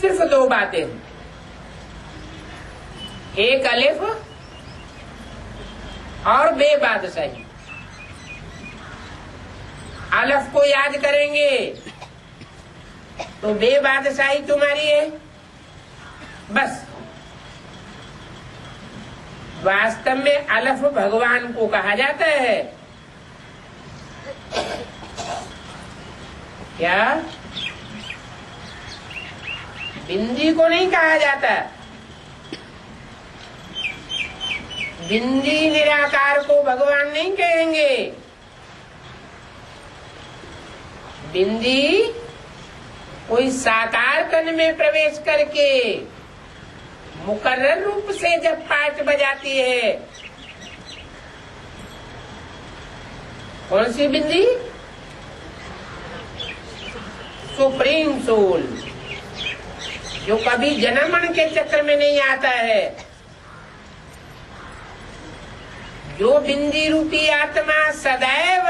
सिर्फ दो बातें, एक अलिफ और बे बादशाही। अलिफ को याद करेंगे तो बे बादशाही तुम्हारी है। बस वास्तव में अलिफ भगवान को कहा जाता है। क्या? बिंदी को नहीं कहा जाता। बिंदी निराकार को भगवान नहीं कहेंगे। बिंदी कोई साकार कण में प्रवेश करके मुकर्रर रूप से जब पाठ बजाती है। कौन सी बिंदी? सुप्रीम सोल, जो कभी जन्म मरण के चक्र में नहीं आता है। जो बिंदी रूपी आत्मा सदैव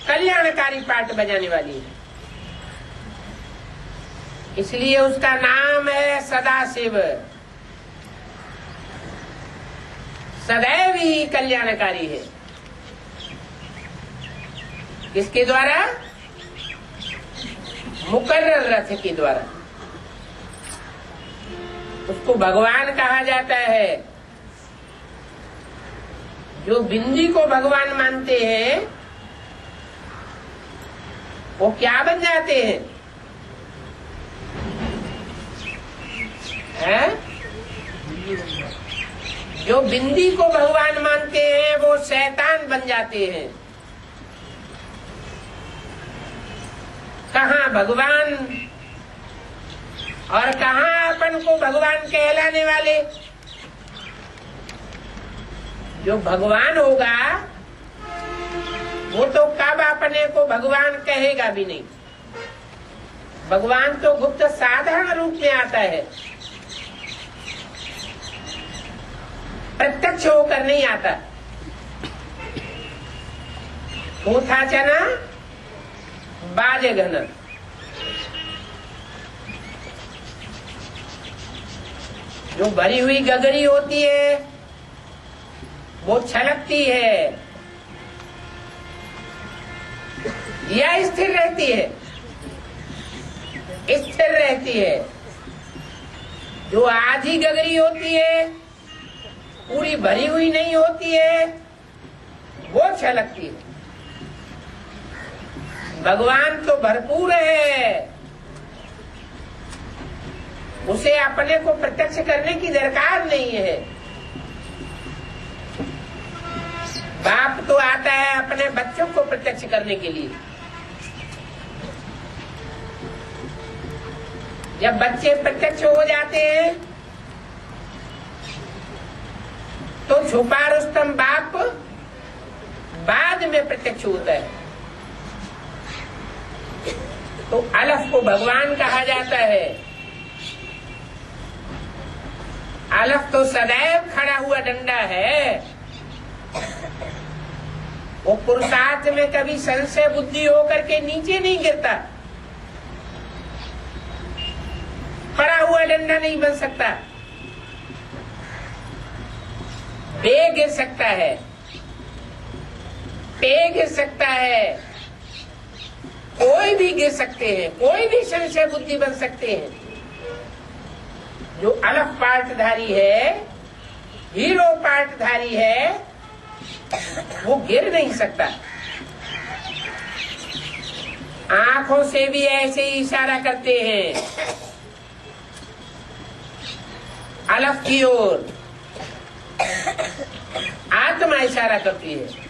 कल्याणकारी पाठ बजाने वाली है, इसलिए उसका नाम है सदाशिव। सदैव ही कल्याणकारी है। किसके द्वारा? मुकर्रर रथ के द्वारा। उसको भगवान कहा जाता है। जो बिंदी को भगवान मानते हैं वो क्या बन जाते हैं? जो बिंदी को भगवान मानते हैं वो शैतान बन जाते हैं। कहाँ भगवान और कहाँ अपन को भगवान कहलाने वाले? जो भगवान होगा वो तो कब अपने को भगवान कहेगा भी नहीं। भगवान तो गुप्त साधारण रूप में आता है, प्रत्यक्ष होकर नहीं आता। था चना बाजे घना। जो भरी हुई गगरी होती है वो छलकती है या स्थिर रहती है? स्थिर रहती है। जो आधी गगरी होती है, पूरी भरी हुई नहीं होती है, वो छलकती है। भगवान तो भरपूर है, उसे अपने को प्रत्यक्ष करने की दरकार नहीं है। बाप तो आता है अपने बच्चों को प्रत्यक्ष करने के लिए। जब बच्चे प्रत्यक्ष हो जाते हैं तो छुपा रुस्तम बाप बाद में प्रत्यक्ष होता है। तो अलफ को भगवान कहा जाता है। अलफ तो सदैव खड़ा हुआ डंडा है। वो पुरुषार्थ में कभी संशय बुद्धि होकर के नीचे नहीं गिरता। पड़ा हुआ डंडा नहीं बन सकता। बे गिर सकता है, पे गिर सकता है, कोई भी गिर सकते हैं, कोई भी संशय बुद्धि बन सकते हैं। जो अलफ पाठधारी है, हीरो पाठधारी है, वो गिर नहीं सकता। आंखों से भी ऐसे ही इशारा करते हैं अलफ की ओर। आत्मा इशारा करती है।